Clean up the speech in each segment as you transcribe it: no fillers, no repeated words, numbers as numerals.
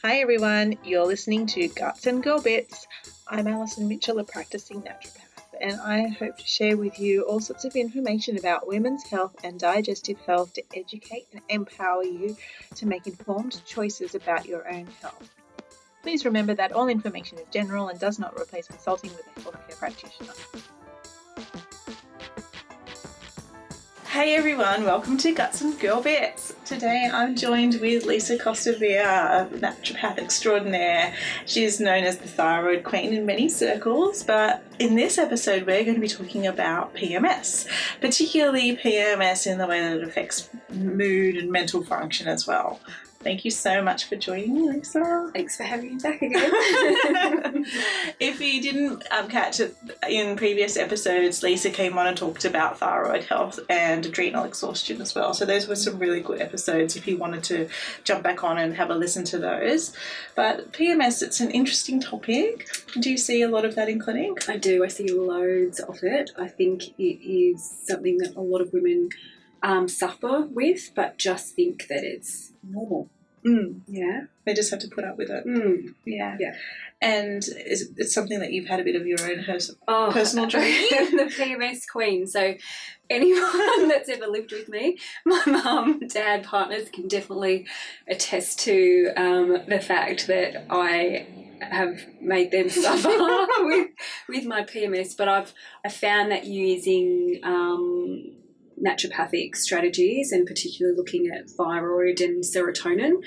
Hi everyone, you're listening to Guts and Girl Bits. I'm Alison Mitchell, a practicing naturopath, and I hope to share with you all sorts of information about women's health and digestive health to educate and empower you to make informed choices about your own health. Please remember that all information is general and does not replace consulting with a healthcare practitioner. Hey everyone, welcome to Guts and Girl Bits. Today I'm joined with Lisa Costa Bir, a naturopath extraordinaire. She's known as the thyroid queen in many circles, but in this episode we're going to be talking about PMS, particularly PMS in the way that it affects mood and mental function as well. Thank you so much for joining me, Lisa. Thanks for having me back again. If you didn't catch it in previous episodes, Lisa came on and talked about thyroid health and adrenal exhaustion as well. So those were some really good episodes if you wanted to jump back on and have a listen to those. But PMS, it's an interesting topic. Do you see a lot of that in clinic? I do. I see loads of it. I think it is something that a lot of women suffer with, but just think that it's normal. Yeah. They just have to put up with it. Yeah. And it's something that you've had a bit of your own personal journey? The PMS queen. So anyone that's ever lived with me, my mum, dad, partners can definitely attest to the fact that I have made them suffer with my PMS. But I found that using naturopathic strategies and particularly looking at thyroid and serotonin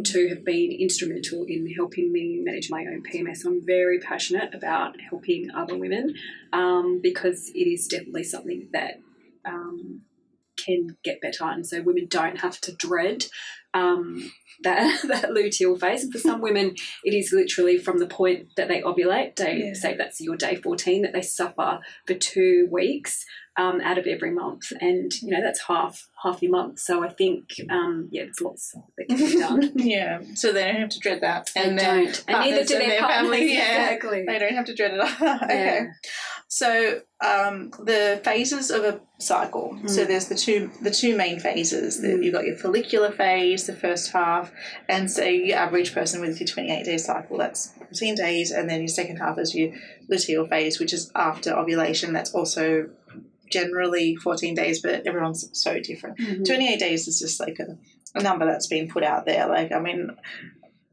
to have been instrumental in helping me manage my own PMS. I'm very passionate about helping other women because it is definitely something that can get better, and so women don't have to dread that luteal phase. And for some women it is literally from the point that they ovulate, say that's your day 14, that they suffer for 2 weeks out of every month, and that's half your month. So I think there's lots that can be done. So they don't have to dread that, and don't, and neither do their family. Exactly, they don't have to dread it. Okay. So the phases of a cycle. So there's the two main phases. You've got your follicular phase, the first half, and so your average person with your 28-day cycle, that's 14 days, and then your second half is your luteal phase, which is after ovulation. That's also generally 14 days, but everyone's so different. 28 days is just like a number that's been put out there. Like, I mean,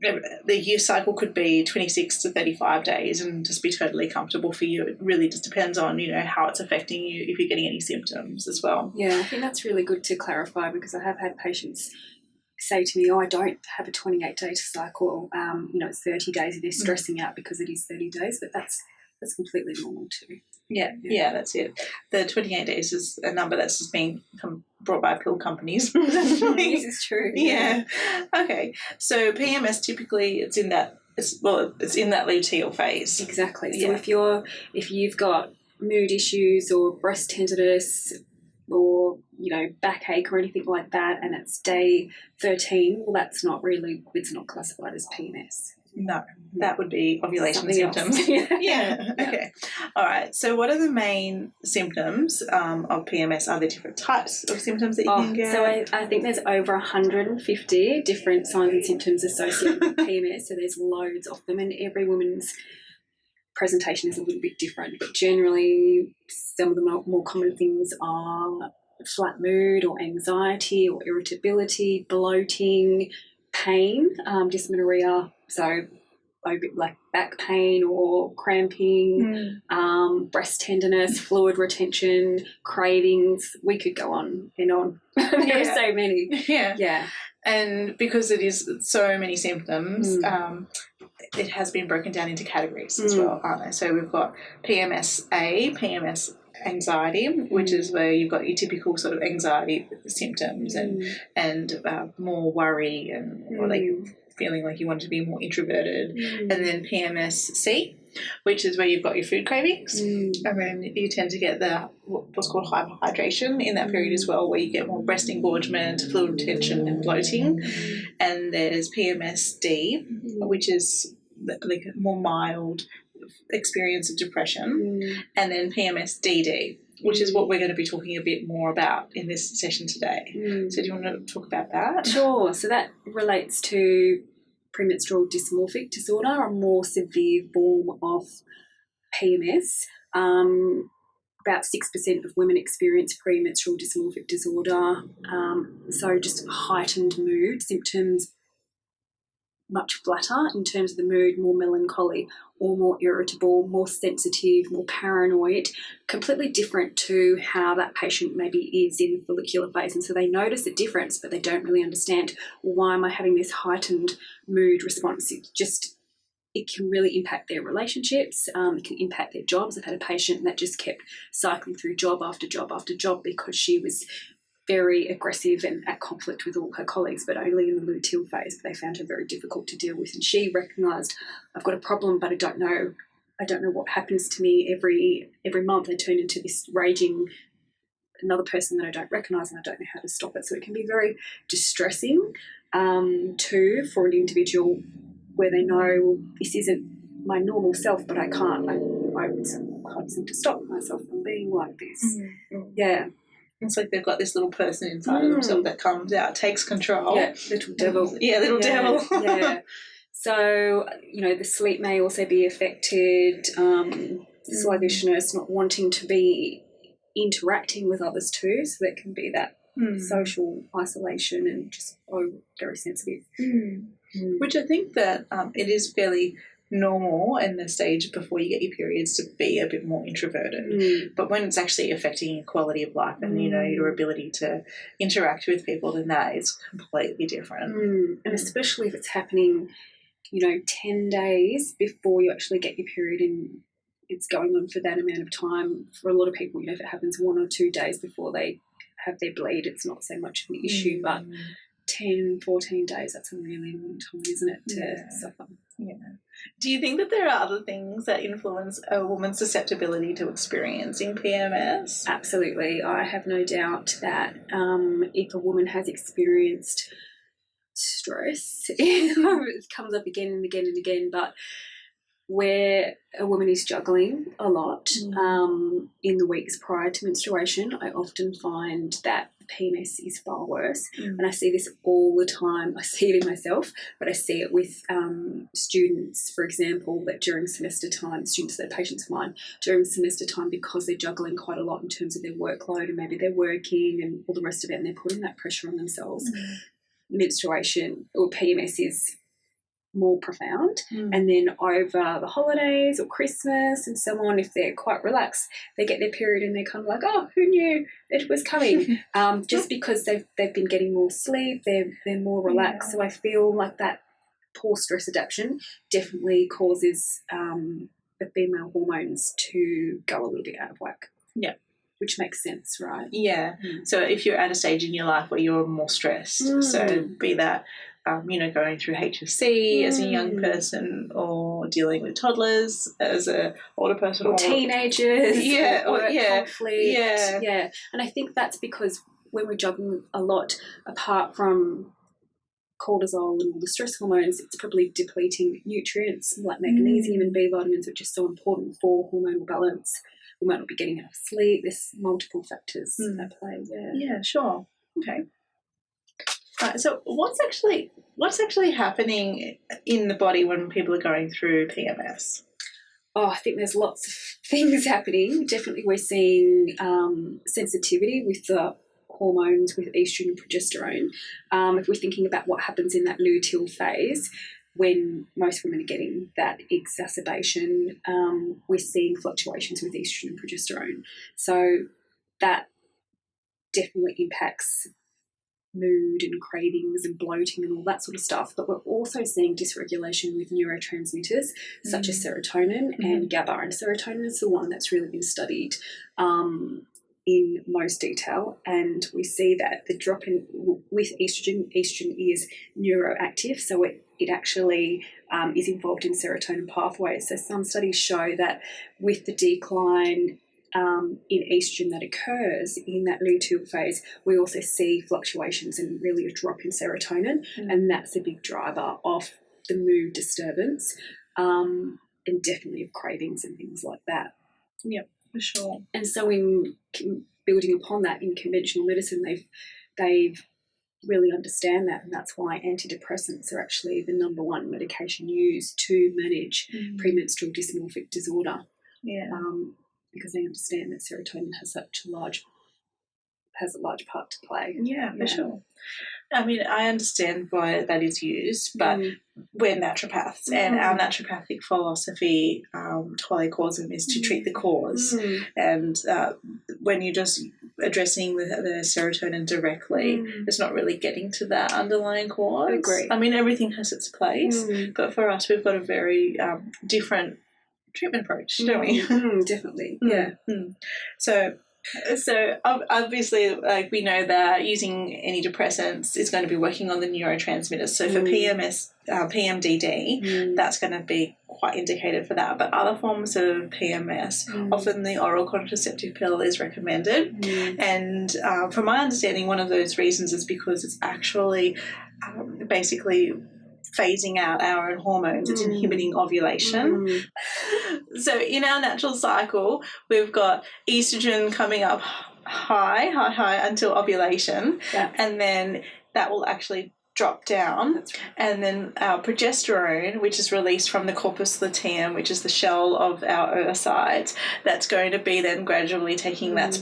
the year cycle could be 26 to 35 days and just be totally comfortable for you. It really just depends on, how it's affecting you, if you're getting any symptoms as well. Yeah, I think that's really good to clarify, because I have had patients say to me, I don't have a 28-day cycle, it's 30 days, and they're stressing out because it is 30 days, but that's completely normal too. Yeah, that's it. The 28 days is a number that's just been brought by pill companies. This is true. Yeah. Okay. So PMS typically it's in that luteal phase. Exactly. So if you've got mood issues or breast tenderness or backache or anything like that, and it's day 13, well, it's not classified as PMS. No, that would be ovulation symptoms. Yeah. Okay. All right. So what are the main symptoms of PMS? Are there different types of symptoms that you can get? So I think there's over 150 different signs and symptoms associated with PMS. So there's loads of them, and every woman's presentation is a little bit different. But generally, some of the more common things are flat mood or anxiety or irritability, bloating, pain, dysmenorrhea, so like back pain or cramping, breast tenderness, fluid retention, cravings. We could go on and on. There are so many. Yeah. And because it is so many symptoms, it has been broken down into categories as well, aren't they? So we've got PMS-A, PMS anxiety, which is where you've got your typical sort of anxiety symptoms and more worry or like feeling like you want to be more introverted. And then PMS-C, which is where you've got your food cravings, and then you tend to get what's called hyperhydration in that period as well, where you get more breast engorgement, fluid retention and bloating. And there's PMS-D, which is like a more mild experience of depression, and then PMS-DD, which is what we're going to be talking a bit more about in this session today. So do you want to talk about that? Sure. So that relates to premenstrual dysmorphic disorder, a more severe form of PMS. About 6% of women experience premenstrual dysmorphic disorder. So just heightened mood symptoms, much flatter in terms of the mood, more melancholy or more irritable, more sensitive, more paranoid, completely different to how that patient maybe is in the follicular phase. And so they notice a difference, but they don't really understand, why am I having this heightened mood response? It can really impact their relationships. It can impact their jobs. I've had a patient that just kept cycling through job after job after job because she was very aggressive and at conflict with all her colleagues, but only in the luteal phase. But they found her very difficult to deal with. And she recognised, I've got a problem, but I don't know what happens to me every month. I turn into this raging another person that I don't recognise, and I don't know how to stop it. So it can be very distressing too for an individual, where they know, well, this isn't my normal self, but I can't seem to stop myself from being like this. Mm-hmm. Yeah. It's like they've got this little person inside of themselves that comes out, takes control. Yeah, little devil. Yeah, little devil. Yeah. So, the sleep may also be affected, sluggishness, not wanting to be interacting with others too. So there can be that social isolation and just very sensitive. Which I think that it is fairly normal in the stage before you get your periods to be a bit more introverted. But when it's actually affecting your quality of life and, your ability to interact with people, then that is completely different. And especially if it's happening, 10 days before you actually get your period and it's going on for that amount of time. For a lot of people, if it happens 1 or 2 days before they have their bleed, it's not so much of an issue, but 10, 14 days, that's a really long time, isn't it, to suffer? Yeah. Do you think that there are other things that influence a woman's susceptibility to experiencing PMS? Absolutely. I have no doubt that if a woman has experienced stress, it comes up again and again and again, but where a woman is juggling a lot in the weeks prior to menstruation, I often find that PMS is far worse. And I see this all the time. I see it in myself, but I see it with students, for example, that during semester time, students that are patients of mine, during semester time, because they're juggling quite a lot in terms of their workload and maybe they're working and all the rest of it, and they're putting that pressure on themselves, menstruation or PMS is more profound. And then over the holidays or Christmas and so on, if they're quite relaxed, they get their period and they're kind of like, oh, who knew it was coming? Just because they've been getting more sleep, they're more relaxed. So I feel like that poor stress adaptation definitely causes the female hormones to go a little bit out of whack. Yeah. Which makes sense, right? Yeah. So if you're at a stage in your life where you're more stressed, so be that going through HSC as a young person, or dealing with toddlers as an older person, or teenagers, or conflict. Yeah. And I think that's because when we're juggling a lot, apart from cortisol and all the stress hormones, it's probably depleting nutrients like magnesium and B vitamins, which are so important for hormonal balance. We might not be getting enough sleep. There's multiple factors at play. Yeah, sure. Okay. Right, so what's actually happening in the body when people are going through PMS? Oh, I think there's lots of things happening. Definitely we're seeing sensitivity with the hormones, with estrogen and progesterone. If we're thinking about what happens in that luteal phase, when most women are getting that exacerbation, we're seeing fluctuations with estrogen and progesterone. So that definitely impacts mood and cravings and bloating and all that sort of stuff. But we're also seeing dysregulation with neurotransmitters such as serotonin and GABA. And serotonin is the one that's really been studied in most detail. And we see that the drop in with estrogen is neuroactive, so it actually is involved in serotonin pathways. So some studies show that with the decline in estrogen that occurs in that luteal phase, we also see fluctuations and really a drop in serotonin, and that's a big driver of the mood disturbance and definitely of cravings and things like that. Yeah, for sure. And so in building upon that, in conventional medicine, they've really understand that, and that's why antidepressants are actually the number one medication used to manage premenstrual dysmorphic disorder. Yeah. Because they understand that serotonin has a large part to play. Yeah, for sure. I mean, I understand why that is used, but we're naturopaths, and our naturopathic philosophy, Twali calls them, is to treat the cause. And when you're just addressing the serotonin directly, it's not really getting to that underlying cause. Agree. I mean, everything has its place, but for us, we've got a very different treatment approach, don't we? Definitely. Yeah. So obviously, like, we know that using antidepressants is going to be working on the neurotransmitters. So for PMS, PMDD, that's going to be quite indicated for that. But other forms of PMS, often the oral contraceptive pill is recommended. And from my understanding, one of those reasons is because it's actually basically phasing out our own hormones. It's inhibiting ovulation. So in our natural cycle, we've got estrogen coming up high until ovulation, and then that will actually drop down. That's right. And then our progesterone, which is released from the corpus luteum, which is the shell of our oocytes, that's going to be then gradually taking that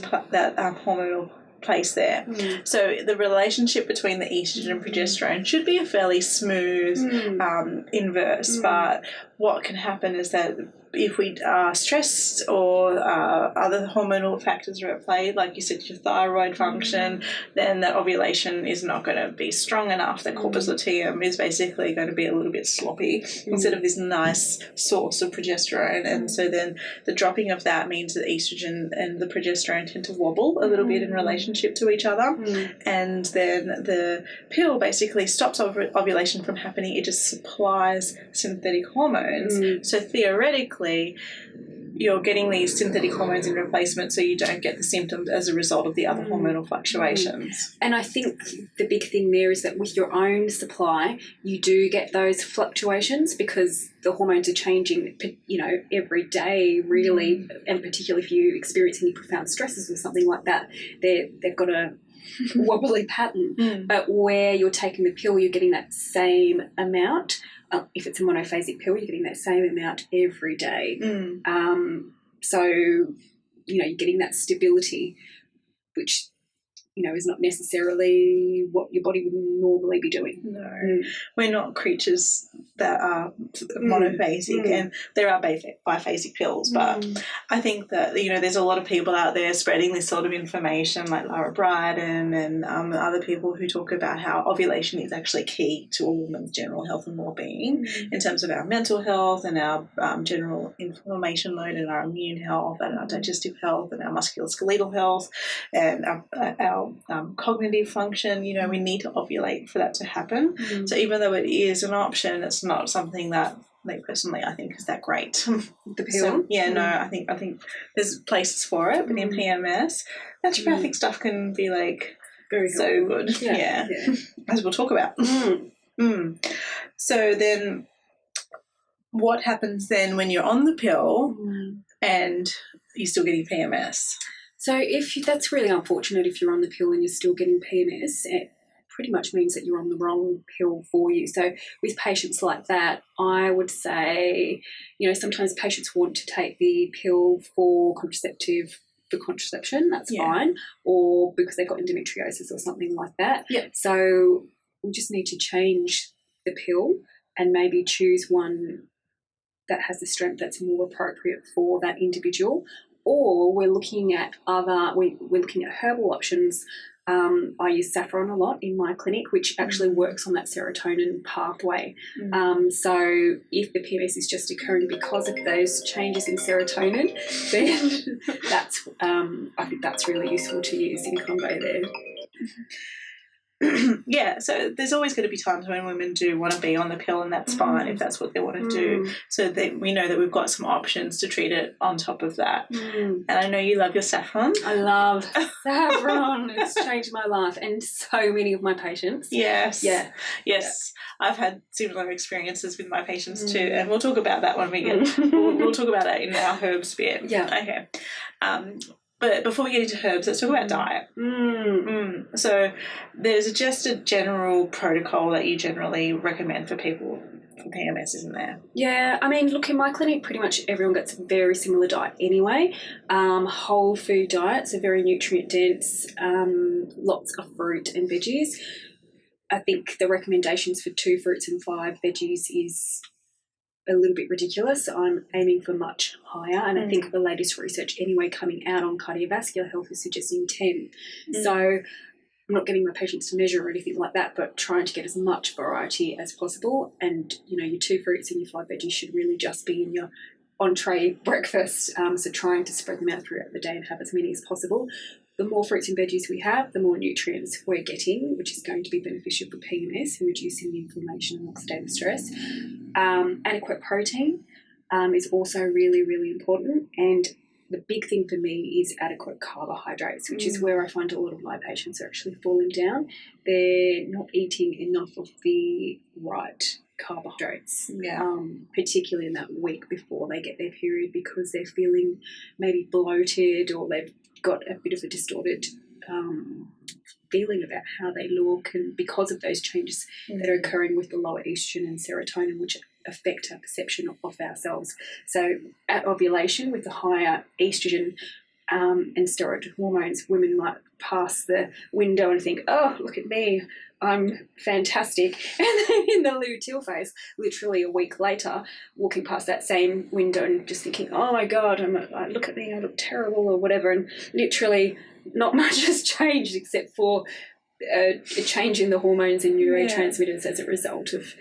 hormonal place there. So the relationship between the estrogen and progesterone should be a fairly smooth inverse, but what can happen is that if we are stressed or other hormonal factors are at play, like you said, your thyroid function, then that ovulation is not going to be strong enough. The corpus luteum is basically going to be a little bit sloppy instead of this nice source of progesterone. And so then the dropping of that means that estrogen and the progesterone tend to wobble a little bit in relationship to each other. And then the pill basically stops ovulation from happening. It just supplies synthetic hormones. So theoretically, you're getting these synthetic hormones in replacement, so you don't get the symptoms as a result of the other hormonal fluctuations. And I think the big thing there is that with your own supply, you do get those fluctuations because the hormones are changing, every day, really, and particularly if you experience any profound stresses or something like that, they've got a wobbly pattern. But where you're taking the pill, you're getting that same amount. If it's a monophasic pill, you're getting that same amount every day. So, you're getting that stability, which, is not necessarily what your body would normally be doing. No, we're not creatures that are monophasic, and there are biphasic pills, but I think that, there's a lot of people out there spreading this sort of information, like Lara Bryden and other people who talk about how ovulation is actually key to a woman's general health and well-being in terms of our mental health and our general inflammation load and our immune health and our digestive health and our musculoskeletal health and our cognitive function. We need to ovulate for that to happen. So even though it is an option, it's not something that, personally, I think is that great. The pill? So, I think there's places for it, but in PMS, naturopathic stuff can be very so helpful. good. Yeah. As we'll talk about. So then what happens then when you're on the pill and you're still getting PMS? So that's really unfortunate if you're on the pill and you're still getting PMS. It pretty much means that you're on the wrong pill for you. So with patients like that, I would say, sometimes patients want to take the pill for contraception, that's fine, or because they've got endometriosis or something like that. So we just need to change the pill and maybe choose one that has the strength that's more appropriate for that individual. Or we're looking at herbal options. I use Saffron a lot in my clinic, which actually works on that serotonin pathway. So if the PMS is just occurring because of those changes in serotonin, then I think that's really useful to use in combo there. So there's always going to be times when women do want to be on the pill, and that's fine if that's what they want to do. So that we know that we've got some options to treat it on top of that. And I know you love your Saffron. I love Saffron. It's changed my life and so many of my patients. Yes. I've had similar experiences with my patients too, and we'll talk about that when we get. We'll talk about that in our herbs bit. Yeah. Okay. But before we get into herbs, let's talk about diet. So there's just a general protocol that you generally recommend for people for PMS, isn't there? Yeah, I mean, look, in my clinic, pretty much everyone gets a very similar diet anyway. Whole food diet, so very nutrient dense, lots of fruit and veggies. I think the recommendations for 2 fruits and 5 veggies is a little bit ridiculous. I'm aiming for much higher, and I think the latest research anyway coming out on cardiovascular health is suggesting 10. So I'm not getting my patients to measure or anything like that, but trying to get as much variety as possible. And, you know, your 2 fruits and your 5 veggies should really just be in your entree breakfast, so trying to spread them out throughout the day and have as many as possible. The more fruits and veggies we have, the more nutrients we're getting, which is going to be beneficial for PMS and reducing the inflammation and oxidative stress. Adequate protein is also really, really important. And the big thing for me is adequate carbohydrates, which is where I find a lot of my patients are actually falling down. They're not eating enough of the right carbohydrates, particularly in that week before they get their period, because they're feeling maybe bloated or they've got a bit of a distorted feeling about how they look, and because of those changes that are occurring with the lower estrogen and serotonin, which affect our perception of ourselves. So at ovulation, with the higher estrogen and steroid hormones, women might pass the window and think, oh, look at me, I'm fantastic. And then in the luteal phase, literally a week later, walking past that same window and just thinking, oh my God, look at me, I look terrible or whatever. And literally not much has changed except for a change in the hormones and neurotransmitters as a result of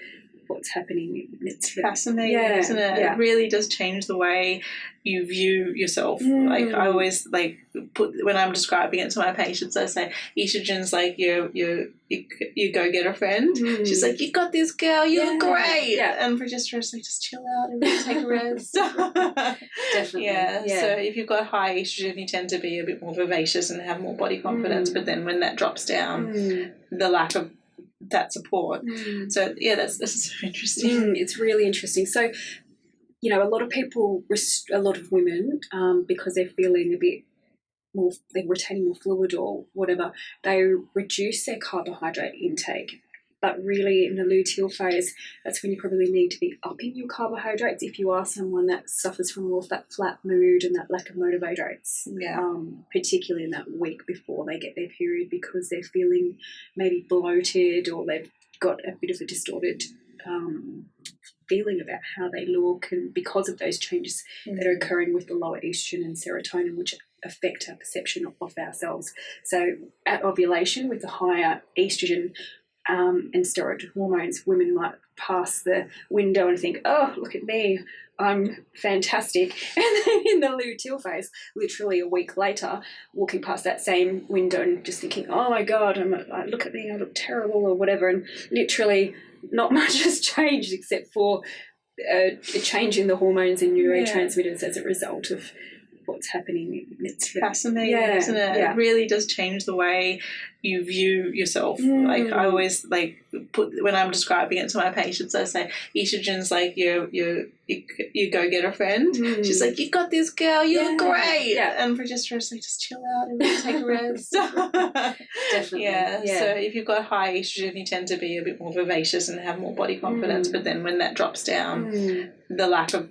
what's happening. It's fascinating, isn't it? Yeah. It really does change the way you view yourself. Like I always when I'm describing it to my patients, I say estrogen's like you go get a friend. She's like, you got this, girl, you look great. And progesterone's like, just chill out and really take a rest. Definitely. So if you've got high estrogen, you tend to be a bit more vivacious and have more body confidence, but then when that drops down, the lack of that support. So that's so interesting. It's really interesting. So, you know, a lot of women, because they're feeling a bit more, they're retaining more fluid or whatever, they reduce their carbohydrate intake. But really in the luteal phase, that's when you probably need to be upping your carbohydrates if you are someone that suffers from more of that flat mood and that lack of motivations, particularly in that week before they get their period, because they're feeling maybe bloated or they've got a bit of a distorted feeling about how they look, and because of those changes that are occurring with the lower estrogen and serotonin, which affect our perception of ourselves. So at ovulation, with the higher estrogen and steroid hormones, women might pass the window and think, oh, look at me, I'm fantastic. And then in the luteal phase, literally a week later, walking past that same window and just thinking, oh my God, look at me, I look terrible or whatever. And literally not much has changed except for a change in the hormones and neurotransmitters as a result of what's happening. It's fascinating, isn't it? It really does change the way you view yourself. Like I always when I'm describing it to my patients, I say estrogen's like you go get a friend. She's like, you got this, girl, you look great. And progesterone's like, just chill out and really take a rest. Definitely. So if you've got high estrogen, you tend to be a bit more vivacious and have more body confidence, but then when that drops down, the lack of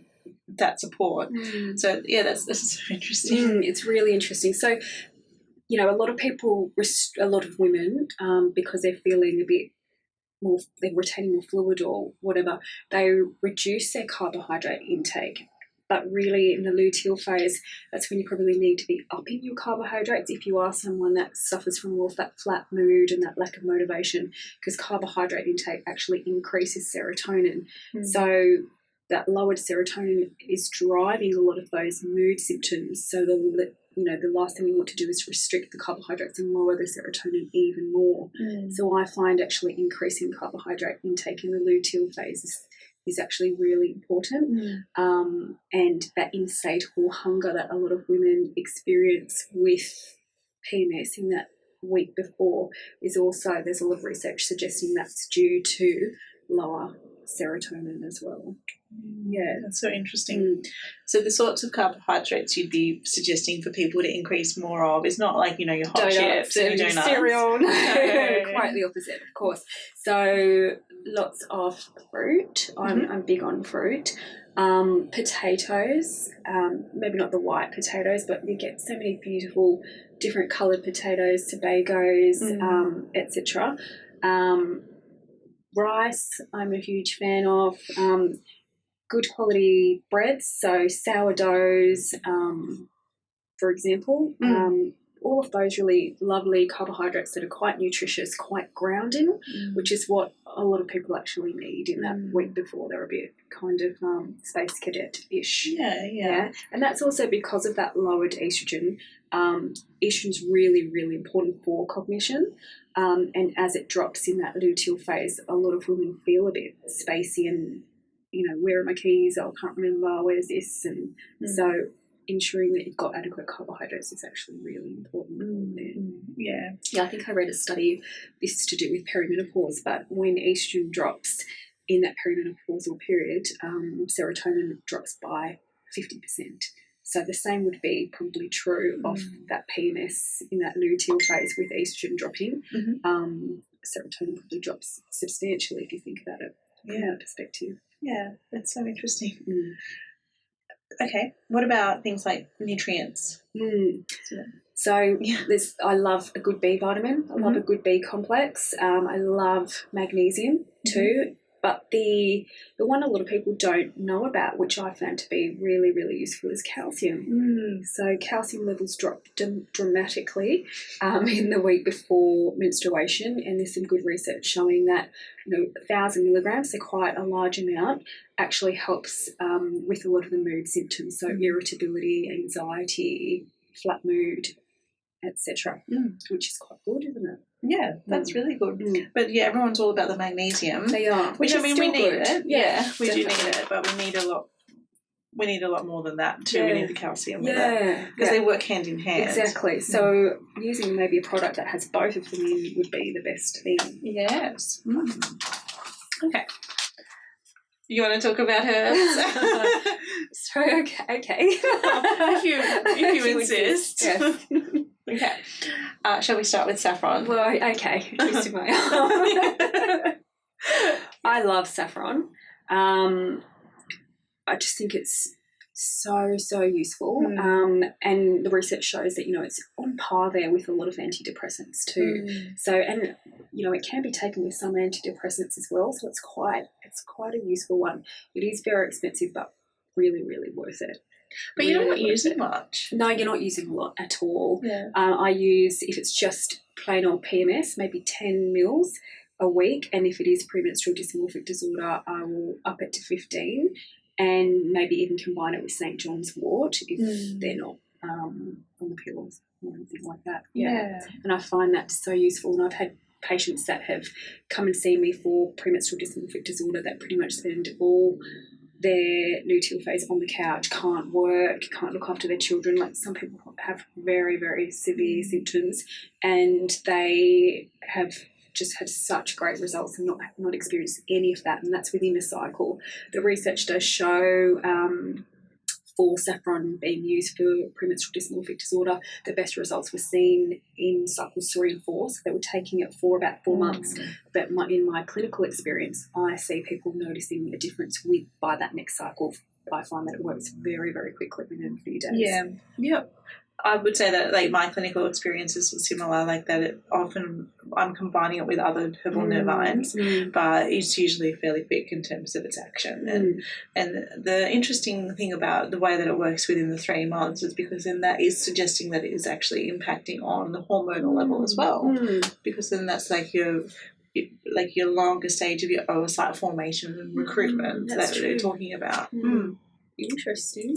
that support. So that's so interesting. It's really interesting. So, you know, a lot of women, because they're feeling a bit more, they're retaining more fluid or whatever, they reduce their carbohydrate intake. But really in the luteal phase, that's when you probably need to be upping your carbohydrates if you are someone that suffers from more of that flat mood and that lack of motivation, because carbohydrate intake actually increases serotonin. So that lowered serotonin is driving a lot of those mood symptoms. So the last thing we want to do is restrict the carbohydrates and lower the serotonin even more. So I find actually increasing carbohydrate intake in the luteal phase is actually really important. And that insatiable hunger that a lot of women experience with PMS in that week before is also, there's a lot of research suggesting that's due to lower serotonin as well. Yeah, that's so interesting. So the sorts of carbohydrates you'd be suggesting for people to increase more of is not like, your hot chips and your donuts. Cereal. No, quite the opposite, of course. So lots of fruit. I'm big on fruit. Potatoes, maybe not the white potatoes, but you get so many beautiful different coloured potatoes, Tobagos, etc. Rice, I'm a huge fan of. Good quality breads, so sourdoughs, for example. All of those really lovely carbohydrates that are quite nutritious, quite grounding, which is what a lot of people actually need in that week before. They're a bit kind of space cadet-ish. Yeah. And that's also because of that lowered estrogen. Estrogen's really, really important for cognition. And as it drops in that luteal phase, a lot of women feel a bit spacey and, where are my keys? Oh, I can't remember, where's this? And so ensuring that you've got adequate carbohydrates is actually really important. Yeah, I think I read a study, this is to do with perimenopause, but when estrogen drops in that perimenopausal period, serotonin drops by 50%. So the same would be probably true of that PMS in that luteal phase with estrogen dropping. Serotonin probably drops substantially if you think about it from that perspective. Yeah, that's so interesting. Okay, what about things like nutrients? So I love a good B vitamin. I love a good B complex. I love magnesium too. But the one a lot of people don't know about, which I found to be really, really useful, is calcium. So calcium levels drop dramatically in the week before menstruation, and there's some good research showing that 1,000 milligrams, so quite a large amount, actually helps with a lot of the mood symptoms, so irritability, anxiety, flat mood, etc., which is quite good, isn't it? Yeah, that's really good. But everyone's all about the magnesium. They are, which we need it. Yeah, we definitely. do need it, but we need a lot. We need a lot more than that too. We need the calcium with it because they work hand in hand. Exactly. So using maybe a product that has both of them in would be the best thing. Yes. Okay. You want to talk about herbs? So okay. if you insist. Yes. Okay. Shall we start with saffron? Well, okay. Twisted my arm. I love saffron. I just think it's so useful. And the research shows that, it's on par there with a lot of antidepressants too. So, and, it can be taken with some antidepressants as well. So it's quite a useful one. It is very expensive, but really, really worth it. But you're not using much. No, you're not using a lot at all. Yeah. I use, if it's just plain old PMS, maybe 10 mils a week. And if it is premenstrual dysmorphic disorder, I will up it to 15 and maybe even combine it with St. John's wort if they're not on the pills or anything like that. Yeah. And I find that so useful. And I've had patients that have come and seen me for premenstrual dysmorphic disorder that pretty much spend all their luteal phase on the couch, can't work, can't look after their children. Like some people have very, very severe symptoms and they have just had such great results and not experienced any of that, and that's within a cycle. The research does show for saffron being used for premenstrual dysmorphic disorder, the best results were seen in cycles 3 and 4, so they were taking it for about 4 months. But in my clinical experience, I see people noticing a difference by that next cycle. I find that it works very, very quickly within a few days. Yeah. Yep. I would say that my clinical experiences are similar, like that it often I'm combining it with other herbal nervines, but it's usually fairly quick in terms of its action. And the interesting thing about the way that it works within the 3 months is because then that is suggesting that it is actually impacting on the hormonal level as well, because then that's like your longer stage of your oocyte formation and recruitment that we're talking about. Interesting.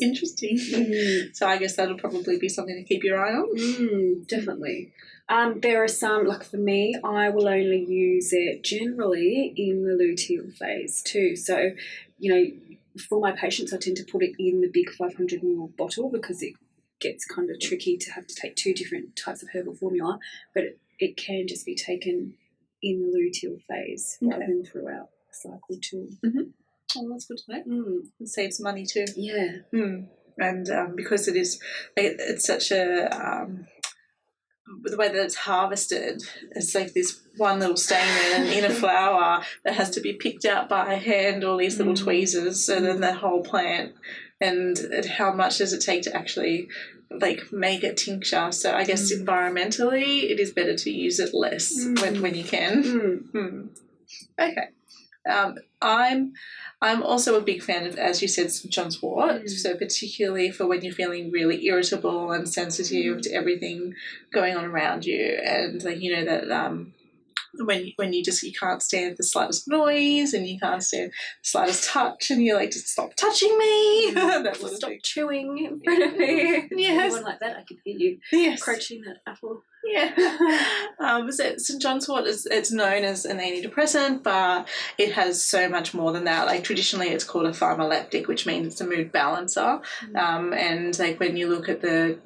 So I guess that'll probably be something to keep your eye on. Definitely. There are some, like for me, I will only use it generally in the luteal phase too. So, for my patients, I tend to put it in the big 500 ml bottle because it gets kind of tricky to have to take 2 different types of herbal formula, but it can just be taken in the luteal phase rather than throughout the cycle too. Oh, that's good to know. It saves money too. Yeah. And because it's such a the way that it's harvested, it's like this one little stamen in a flower that has to be picked out by hand, all these little tweezers, and then the whole plant. And how much does it take to actually make a tincture? So I guess environmentally it is better to use it less when you can. Okay. I'm also a big fan of, as you said, St. John's wort. So particularly for when you're feeling really irritable and sensitive to everything going on around you, and that when you can't stand the slightest noise and you can't stand the slightest touch, and you're like, just stop touching me. That sort of Stop thing. chewing in front of me. Yes. Anyone like that, I can hear you crunching that apple. Yeah. So St. John's wort it's known as an antidepressant, but it has so much more than that. Like traditionally it's called a thymoleptic, which means it's a mood balancer. And when you look at the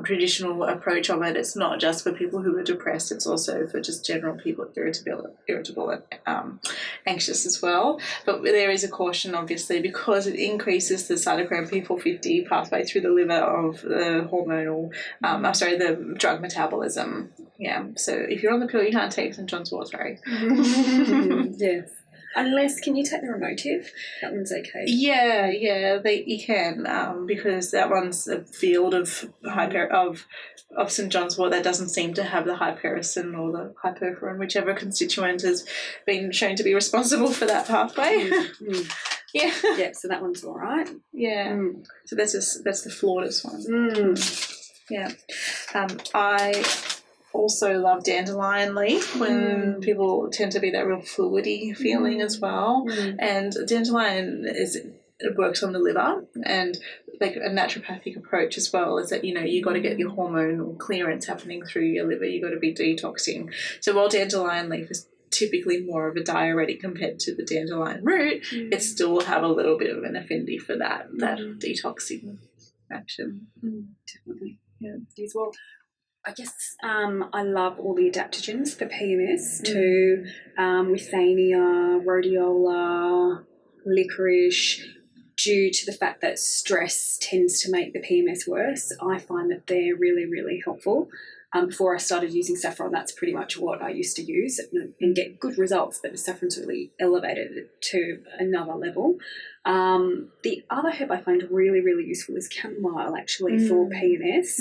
traditional approach of it, it's not just for people who are depressed, it's also for just general people irritable and anxious as well. But there is a caution, obviously, because it increases the cytochrome P450 pathway through the liver of the hormonal, the drug metabolism. Yeah, so if you're on the pill, you can't take St. John's wort, sorry. Yes. Unless, can you take the Remotive? That one's okay. Yeah, you can, because that one's a field of St. John's wort that doesn't seem to have the hypericin or the hyperforin, whichever constituent has been shown to be responsible for that pathway. Yeah. Yeah, so that one's all right. Yeah. So that's the flawless one. Yeah. I also love dandelion leaf when people tend to be that real fluidy feeling as well. And dandelion it works on the liver, and like a naturopathic approach as well is that, you got to get your hormonal clearance happening through your liver. You got to be detoxing. So while dandelion leaf is typically more of a diuretic compared to the dandelion root, it still will have a little bit of an affinity for that detoxing action. Definitely. Yeah. As well. I guess I love all the adaptogens for PMS too, withania, rhodiola, licorice. Due to the fact that stress tends to make the PMS worse, I find that they're really, really helpful. Before I started using Saffron, that's pretty much what I used to use and get good results, but the Saffron's really elevated it to another level. The other herb I find really, really useful is chamomile, actually, for PMS.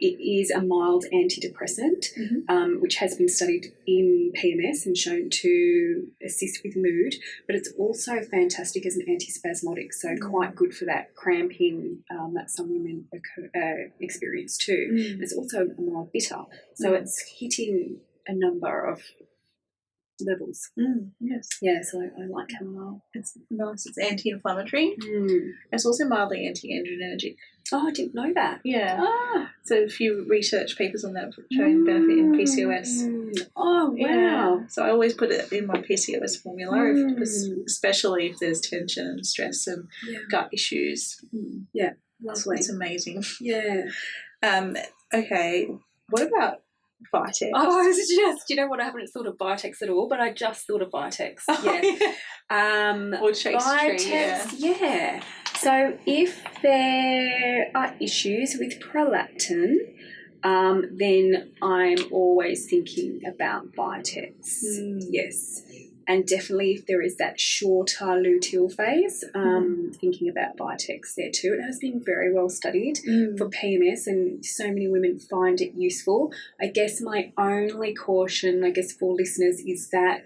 It is a mild antidepressant, which has been studied in PMS and shown to assist with mood, but it's also fantastic as an antispasmodic, so quite good for that cramping that some women experience too. It's also more bitter, so it's hitting a number of levels. Yes. Yeah, so I like chamomile. It's nice. It's anti-inflammatory. It's also mildly anti-androgenetic. Oh, I didn't know that. Yeah. So a few research papers on that showing benefit in PCOS. Oh, wow. Yeah. So I always put it in my PCOS formula, especially if there's tension and stress and gut issues. Yeah, lovely. It's amazing. Yeah. Okay, what about Vitex? Oh, I was just, I haven't thought of Vitex at all, but I just thought of Vitex. Or Chase Vitex, yeah. So if there are issues with prolactin, then I'm always thinking about Vitex. Yes. And definitely if there is that shorter luteal phase, thinking about Vitex there too. It has been very well studied for PMS, and so many women find it useful. I guess my only caution, for listeners is that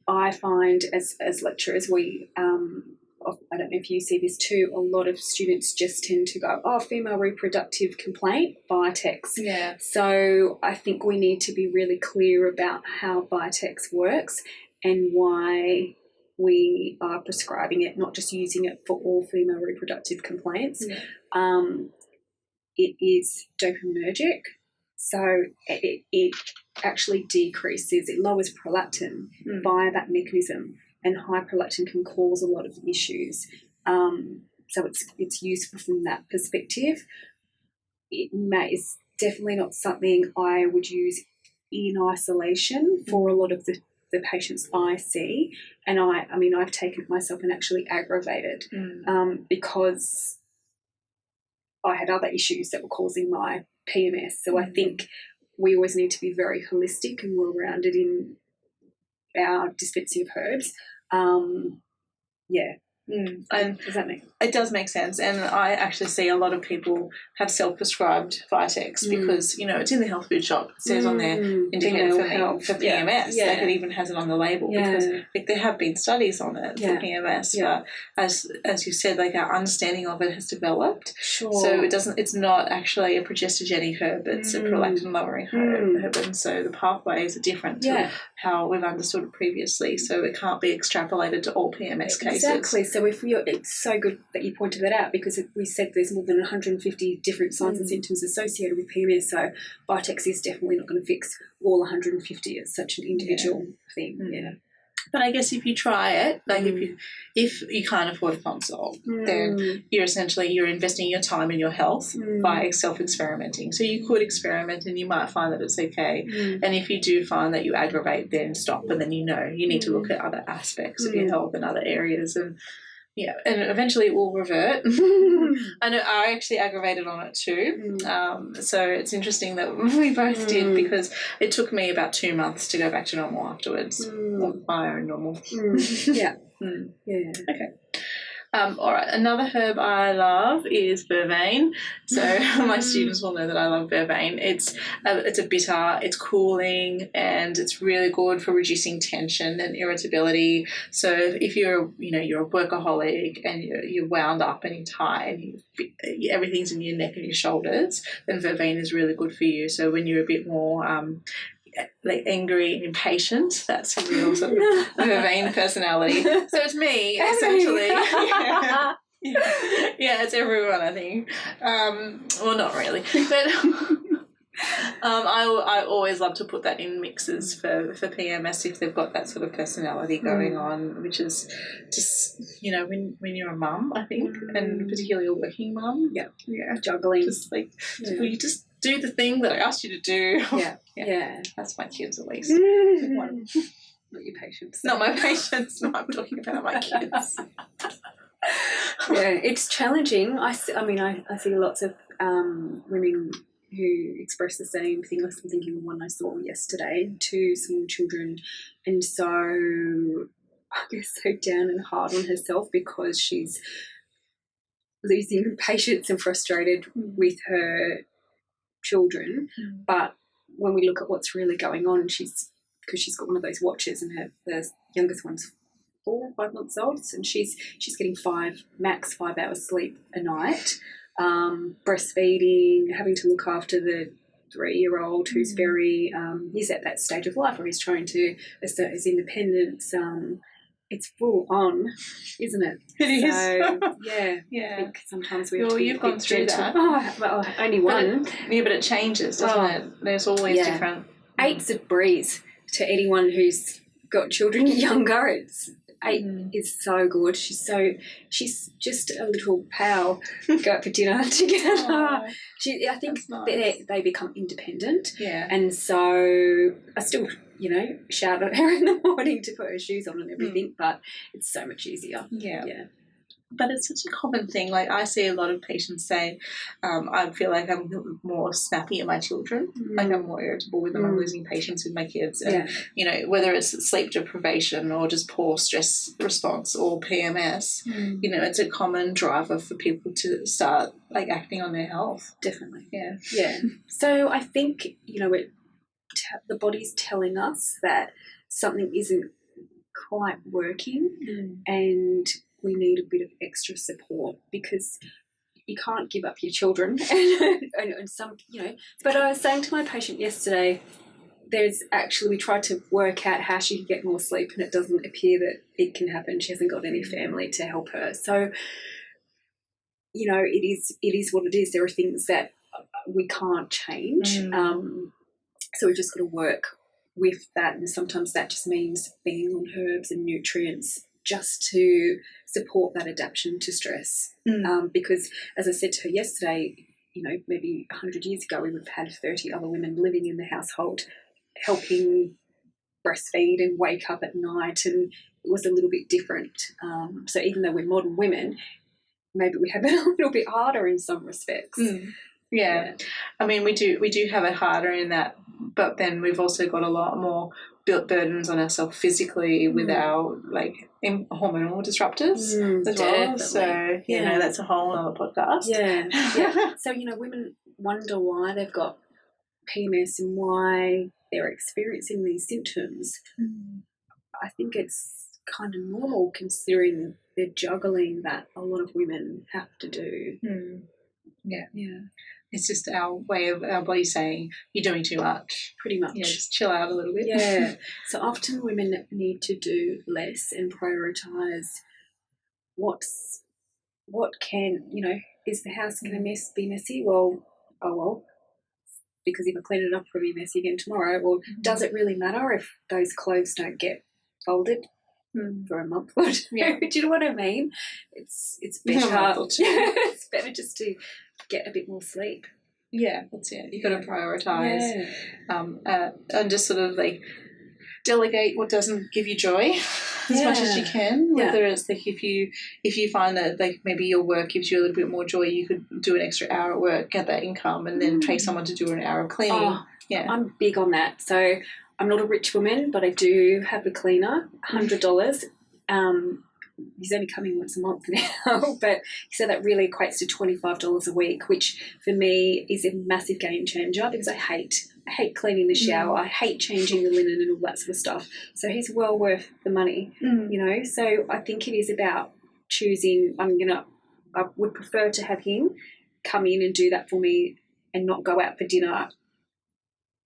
I find as lecturers, we I don't know if you see this too, a lot of students just tend to go, female reproductive complaint, Vitex. Yeah. So I think we need to be really clear about how Vitex works and why we are prescribing it, not just using it for all female reproductive complaints. It is dopaminergic, so it actually decreases, it lowers prolactin via that mechanism, and high prolactin can cause a lot of issues. So it's useful from that perspective. It's definitely not something I would use in isolation for a lot of the the patients I see, and I mean, I've taken it myself and actually aggravated because I had other issues that were causing my PMS. So I think we always need to be very holistic and well-rounded in our dispensing of herbs. And does that make it does make sense, and I actually see a lot of people have self-prescribed Vitex because it's in the health food shop. It says on there indicated for PMS. Like it even has it on the label because there have been studies on it for PMS. But as you said, like our understanding of it has developed. Sure. So it's not actually a progestogenic herb. It's a prolactin-lowering herb, and so the pathways are different to how we've understood it previously. So it can't be extrapolated to all PMS cases. Exactly. So it's so good that you pointed that out because we said there's more than 150 different signs and symptoms associated with PMS. So Vitex is definitely not going to fix all 150. It's such an individual thing. Yeah. But I guess if you try it, like if you can't afford a consult, then you're investing your time in your health by self-experimenting. So you could experiment and you might find that it's okay. And if you do find that you aggravate, then stop, and then you need to look at other aspects of your health and other areas, and and eventually it will revert. I know I actually aggravated on it too. So it's interesting that we both did because it took me about 2 months to go back to normal afterwards. My own normal. Yeah. Okay. All right, another herb I love is vervain. So my students will know that I love vervain. It's a bitter, it's cooling, and it's really good for reducing tension and irritability. So if you're a workaholic and you're wound up and you're tired, everything's in your neck and your shoulders, then vervain is really good for you. So when you're a bit more like angry and impatient, that's a real sort of vervain personality. So it's me, essentially. It's everyone, I think. Well, not really, but I always love to put that in mixes for PMS if they've got that sort of personality going on, which is just when you're a mum, I think, and particularly a working mum, juggling, just like will you just do the thing that I asked you to do? Yeah. That's my kids at least. Not your patients. Not my patients. No, I'm talking about my kids. It's challenging. I see lots of women who express the same thing. I was thinking of one I saw yesterday, 2 small children, and so I guess so down and hard on herself because she's losing patience and frustrated with her children. But when we look at what's really going on, because she's got one of those watches and the youngest one's 4 or 5 months old, and she's getting max 5 hours sleep a night, breastfeeding, having to look after the 3-year-old who's very he's at that stage of life where he's trying to assert his independence. It's full on, isn't it? It is. I think sometimes we have to be you've gone through that. Well, only one. But it changes, doesn't it? There's always different. 8's a breeze to anyone who's got children younger. 8 is so good. She's just a little pal. Go out for dinner together. I think they become independent. Yeah. And so I still, shout at her in the morning to put her shoes on and everything, but it's so much easier. Yeah. But it's such a common thing. Like I see a lot of patients say, I feel like I'm more snappy at my children. Like I'm more irritable with them. I'm losing patience with my kids. And, whether it's sleep deprivation or just poor stress response or PMS, it's a common driver for people to start like acting on their health. Definitely. Yeah. So I think, the body's telling us that something isn't quite working and we need a bit of extra support because you can't give up your children and some, but I was saying to my patient yesterday, we tried to work out how she could get more sleep and it doesn't appear that it can happen. She hasn't got any family to help her. So, it is what it is. There are things that we can't change. So we've just got to work with that, and sometimes that just means being on herbs and nutrients just to support that adaptation to stress. Because, as I said to her yesterday, maybe 100 years ago we would have had 30 other women living in the household helping breastfeed and wake up at night, and it was a little bit different. So even though we're modern women, maybe we have it a little bit harder in some respects. Yeah. I mean, we do have it harder in that, but then we've also got a lot more built burdens on ourselves physically with our hormonal disruptors as well. So that's a whole other podcast. Yeah. So women wonder why they've got PMS and why they're experiencing these symptoms. I think it's kind of normal considering they're juggling that a lot of women have to do. Yeah. It's just our way of our body saying, you're doing too much. Pretty much. Yeah, just chill out a little bit. Yeah. So often women need to do less and prioritise what can, is the house going to be messy? Well, because if I clean it up, it'll be messy again tomorrow. Or does it really matter if those clothes don't get folded for a month or two? Do you know what I mean? It's better. It's better just to get a bit more sleep. Yeah, that's it. You've got to prioritise and just sort of delegate what doesn't give you joy as much as you can. Whether it's if you find that maybe your work gives you a little bit more joy, you could do an extra hour at work, get that income, and then pay someone to do an hour of cleaning. I'm big on that. So I'm not a rich woman, but I do have a cleaner, $100. He's only coming once a month now, but he said that really equates to $25 a week, which for me is a massive game changer because I hate cleaning the shower. I hate changing the linen and all that sort of stuff. So he's well worth the money, So I think it is about choosing. I would prefer to have him come in and do that for me and not go out for dinner.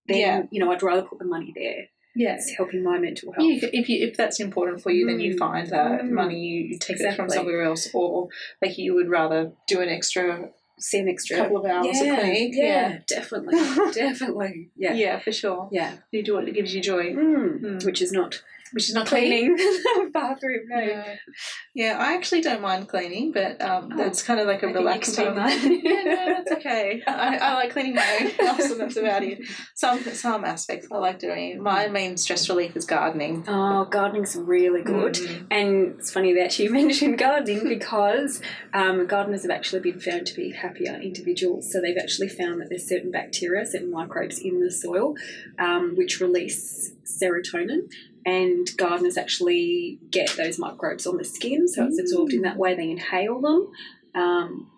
Then, I'd rather put the money there. Yeah, it's helping my mental health. Yeah, if that's important for you, then you find that money, you take it from somewhere else, or you would rather do an extra couple of hours of cleaning. Yeah, definitely. Yeah, for sure. Yeah, you do what gives you joy, which is not cleaning the bathroom. No. Yeah, I actually don't mind cleaning, but that's kind of like a relaxed time. That's okay. I like cleaning my own house, and that's about it. Some aspects I like doing. My main stress relief is gardening. Oh, gardening's really good. And it's funny that you mentioned gardening because gardeners have actually been found to be happier individuals. So they've actually found that there's certain bacteria, certain microbes in the soil which release serotonin. And gardeners actually get those microbes on the skin, so it's absorbed in that way. They inhale them,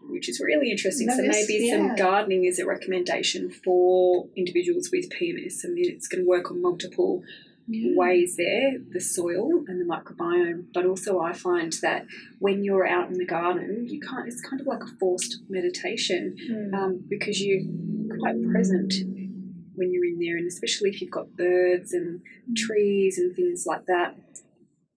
which is really interesting. So maybe some gardening is a recommendation for individuals with PMS. I mean, it's going to work on multiple ways there, the soil and the microbiome. But also I find that when you're out in the garden, it's kind of like a forced meditation because you're quite present when you're in there, and especially if you've got birds and trees and things like that,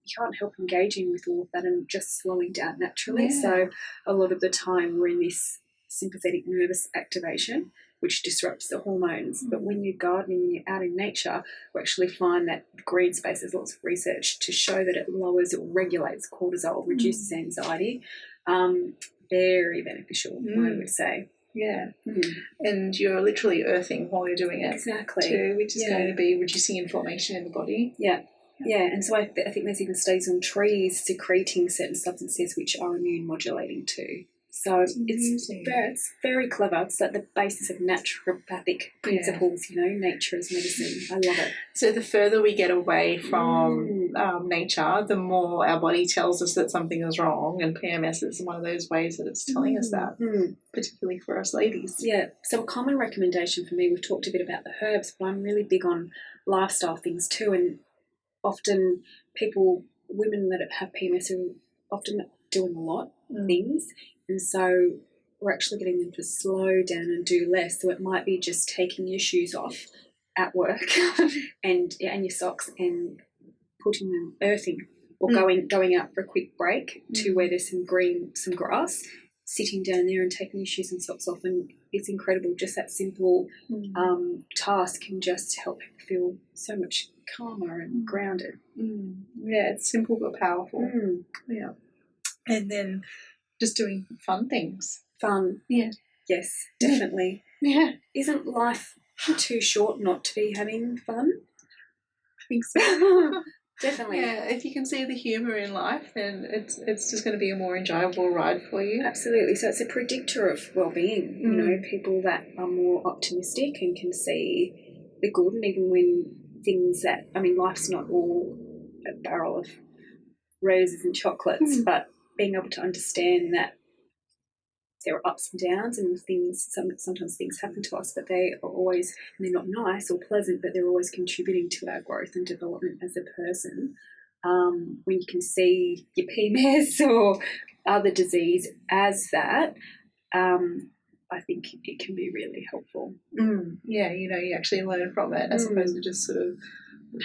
you can't help engaging with all of that and just slowing down naturally. So a lot of the time we're in this sympathetic nervous activation, which disrupts the hormones. But when you're gardening and you're out in nature, we actually find that green space, there's lots of research to show that it lowers or regulates cortisol, reduces anxiety. Very beneficial, I would say. Yeah, and you're literally earthing while you're doing it. Exactly. Too, which is going to be reducing inflammation in the body. Yeah, and so I think there's even studies on trees secreting certain substances which are immune modulating too. So it's very clever. It's like the basis of naturopathic principles, nature as medicine. I love it. So the further we get away from nature, the more our body tells us that something is wrong, and PMS is one of those ways that it's telling us that, particularly for us ladies. Yeah, so a common recommendation for me, we've talked a bit about the herbs, but I'm really big on lifestyle things too, and often women that have PMS are often doing a lot of things. And so we're actually getting them to slow down and do less. So it might be just taking your shoes off at work and your socks and putting them earthing, or going out for a quick break to where there's some grass, sitting down there and taking your shoes and socks off. And it's incredible. Just that simple task can just help feel so much calmer and grounded. Yeah, it's simple but powerful. Yeah. And then just doing fun things. Fun. Yeah. Yes, definitely. Yeah. Isn't life too short not to be having fun? think so. Definitely. Yeah, if you can see the humour in life, then it's just going to be a more enjoyable ride for you. Absolutely. So it's a predictor of well-being. You know, people that are more optimistic and can see the good, and even when things that, I mean, life's not all a barrel of roses and chocolates, but being able to understand that there are ups and downs and things, sometimes things happen to us, but they are always, and they're not nice or pleasant, but they're always contributing to our growth and development as a person. When you can see your PMS or other disease as that, I think it can be really helpful. Yeah, you know, you actually learn from it as opposed to just sort of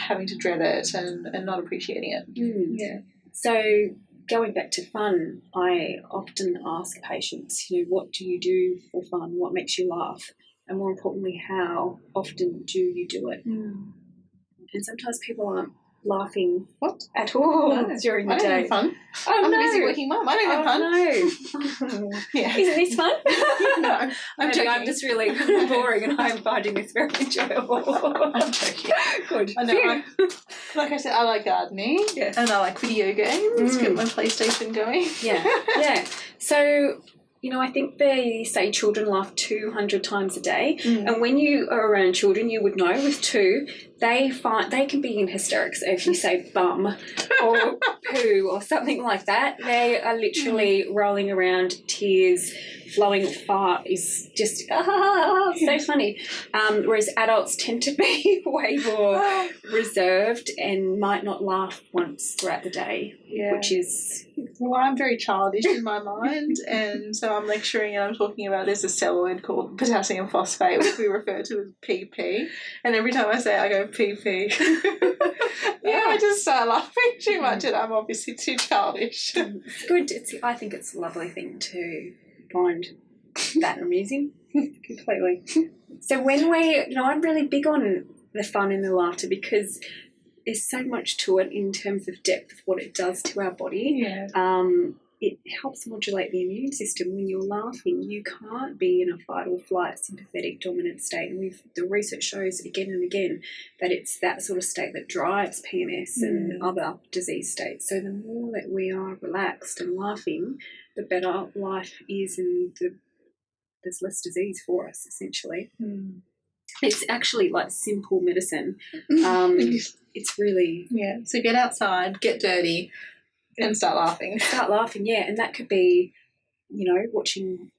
having to dread it and not appreciating it. Yeah. So going back to fun, I often ask patients, you know, what do you do for fun? What makes you laugh? And more importantly, how often do you do it? And sometimes people aren't laughing at all during the day. I don't have fun. Oh, I'm no. a busy working mum. I don't have fun. No. Yeah. Isn't this fun? No, I'm joking. I'm just really boring and I'm finding this very enjoyable. I'm joking. Good. I know. Like I said, I like gardening and I like video games. Get my PlayStation going. Yeah. So, you know, I think they say children laugh 200 times a day. And when you are around children, you would know with two, they can be in hysterics if you say bum or poo or something like that. They are literally rolling around, tears flowing, fart is just so funny. Whereas adults tend to be way more reserved and might not laugh once throughout the day, which is... Well, I'm very childish in my mind, and so I'm lecturing and I'm talking about there's a celluloid called potassium phosphate, which we refer to as PP, and every time I say it, I go PP. I just start laughing too much, and I'm obviously too childish. It's good. I think it's a lovely thing to find that amusing. Completely. So when I'm really big on the fun and the laughter because there's so much to it in terms of depth of what it does to our body. It helps modulate the immune system. When you're laughing, you can't be in a fight or flight, sympathetic, dominant state. And the research shows again and again that it's that sort of state that drives PMS and other disease states. So the more that we are relaxed and laughing, the better life is and there's less disease for us, essentially. It's actually like simple medicine. It's really... Yeah, so get outside, get dirty, and start laughing. And that could be, you know, watching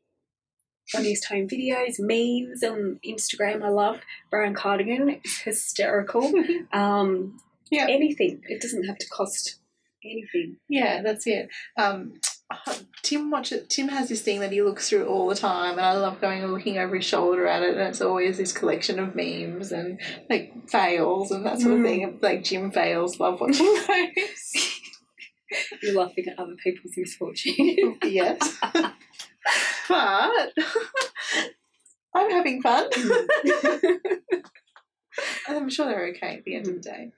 funniest home videos, memes on Instagram. I love Brown Cardigan. It's hysterical. Anything. It doesn't have to cost anything. Yeah, that's it. Tim has this thing that he looks through all the time, and I love going and looking over his shoulder at it, and it's always this collection of memes and like fails and that sort of thing, like gym fails. Love watching those. You're laughing at other people's misfortune. Yes. But I'm having fun. I'm sure they're okay at the end of the day.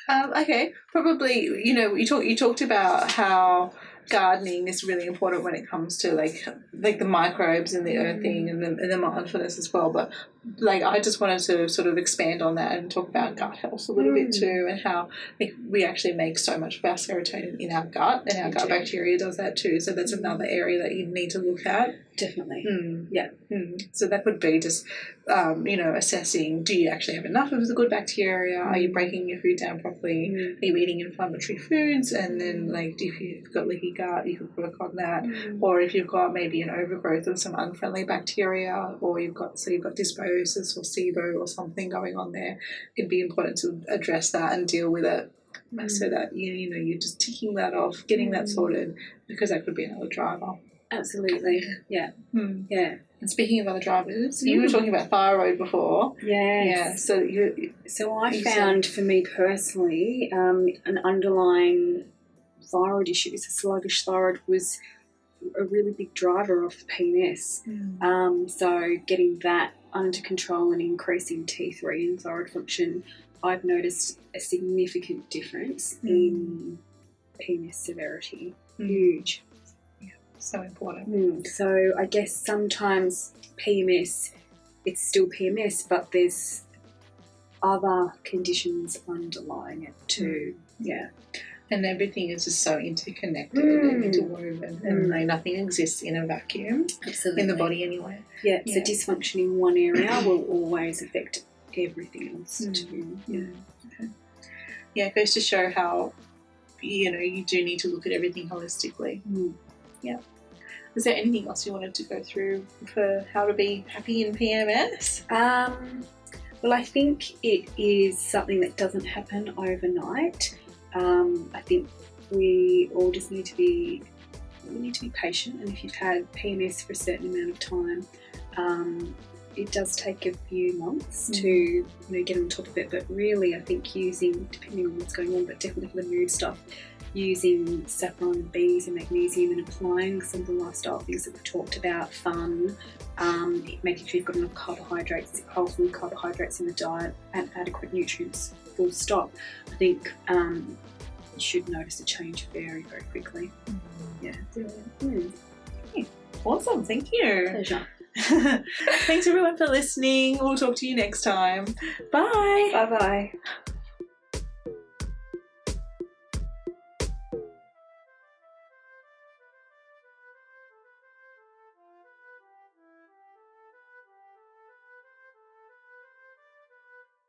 Okay, probably, you know, you talked about how gardening is really important when it comes to like the microbes and the earthing and the mindfulness as well, but like I just wanted to sort of expand on that and talk about gut health a little bit too, and how we actually make so much of our serotonin in our gut, and our gut bacteria does that too, so that's another area that you need to look at. Definitely. So that would be just assessing, do you actually have enough of the good bacteria? Are you breaking your food down properly? Are you eating inflammatory foods? And then if you've got leaky gut, you could work on that. Or if you've got maybe an overgrowth of some unfriendly bacteria, or you've got dysbiosis or SIBO or something going on there, it'd be important to address that and deal with it, so that you're just ticking that off, getting that sorted, because that could be another driver. Absolutely. Yeah. Yeah. And speaking of other drivers, you were talking about thyroid before. Yes. Yeah. So I found for me personally, an underlying thyroid issue, a sluggish thyroid, was a really big driver of the PMS. So getting that under control and increasing T3 and thyroid function, I've noticed a significant difference in PMS severity. Huge. So important. So I guess sometimes PMS, it's still PMS, but there's other conditions underlying it too. Yeah. And everything is just so interconnected and interwoven, and like nothing exists in a vacuum. Absolutely. In the body anyway. Yeah, so dysfunction in one area will always affect everything else too. Yeah. Okay. Yeah, it goes to show how, you do need to look at everything holistically. Yeah. Is there anything else you wanted to go through for how to be happy in PMS? Well, I think it is something that doesn't happen overnight. I think we all just need to be patient, and if you've had PMS for a certain amount of time, it does take a few months to get on top of it. But really, I think depending on what's going on, but definitely for the mood stuff, using saffron, bees and magnesium, and applying some of the lifestyle things that we've talked about, making sure you've got enough carbohydrates, whole food carbohydrates in the diet, and adequate nutrients, full stop. I think you should notice a change very, very quickly. Yeah. Brilliant. Okay. Awesome. Thank you. Pleasure. Thanks everyone for listening. We'll talk to you next time. Bye. Bye-bye.